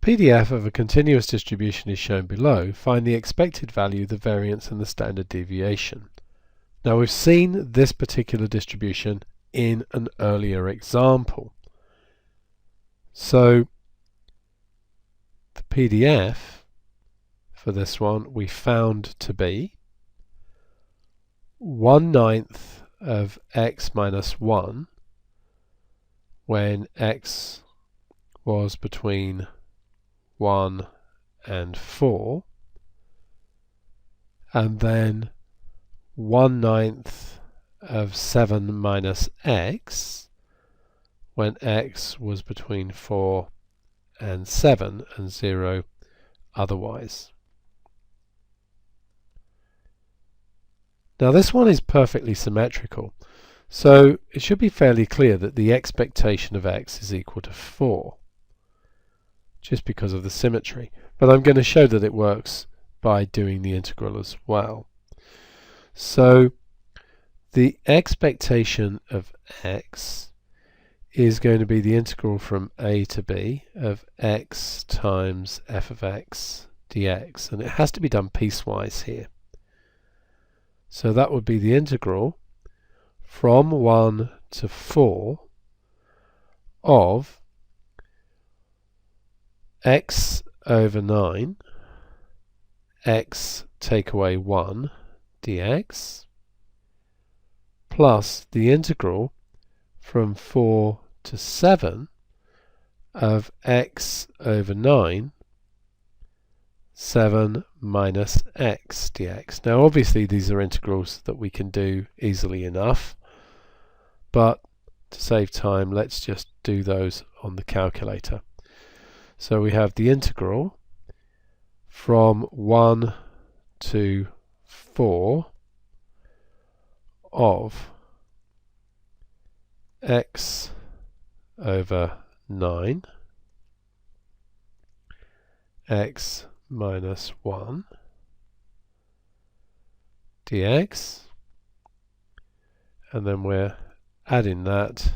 PDF of a continuous distribution is shown below. Find the expected value, the variance and the standard deviation. Now we've seen this particular distribution in an earlier example. So the PDF for this one we found to be 1/9 of x minus 1 when x was between 1 and 4, and then 1/9 of 7 minus x when x was between 4 and 7 and 0 otherwise. Now this one is perfectly symmetrical, so it should be fairly clear that the expectation of x is equal to 4, just because of the symmetry. But I'm going to show that it works by doing the integral as well. So the expectation of x is going to be the integral from a to b of x times f of x dx, and it has to be done piecewise here. So that would be the integral from 1 to 4 of x over 9, x take away 1 dx, plus the integral from 4 to 7 of x over 9, 7 minus x dx. Now obviously these are integrals that we can do easily enough, but to save time let's just do those on the calculator. So we have the integral from 1 to 4 of x over 9, x minus 1 dx, and then we're adding that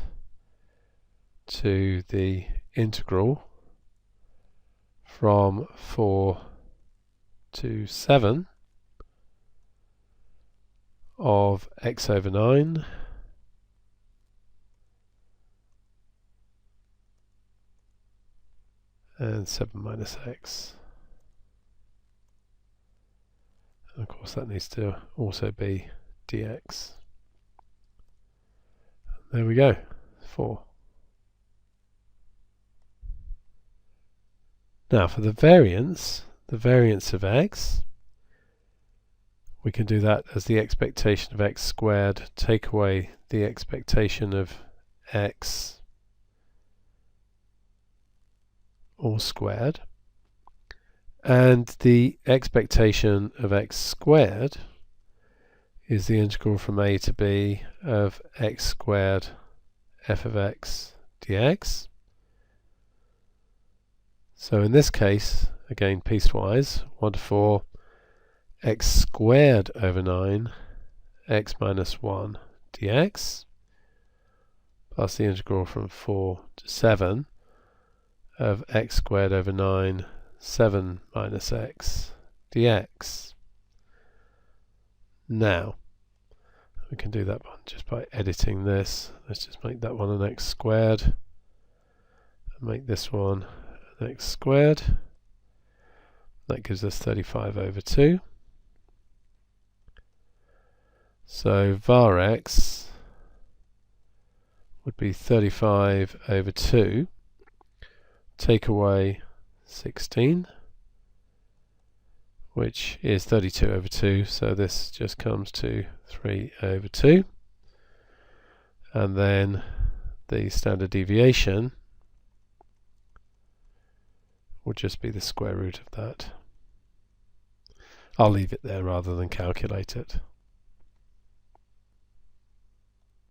to the integral from 4 to 7 of x over 9 and 7 minus x. And of course that needs to also be dx. There we go, 4. Now for the variance of x, we can do that as the expectation of x squared take away the expectation of x all squared, and the expectation of x squared is the integral from a to b of x squared f of x dx. So in this case, again piecewise, 1 to 4, x squared over 9, x minus 1 dx, plus the integral from 4 to 7 of x squared over 9, 7 minus x dx. Now, we can do that one just by editing this. Let's just make that one an x squared, and make this one an x squared. That gives us 35 over 2. So var x would be 35 over 2, take away 16, which is 32 over 2, so this just comes to 3 over 2. And then the standard deviation would just be the square root of that. I'll leave it there rather than calculate it.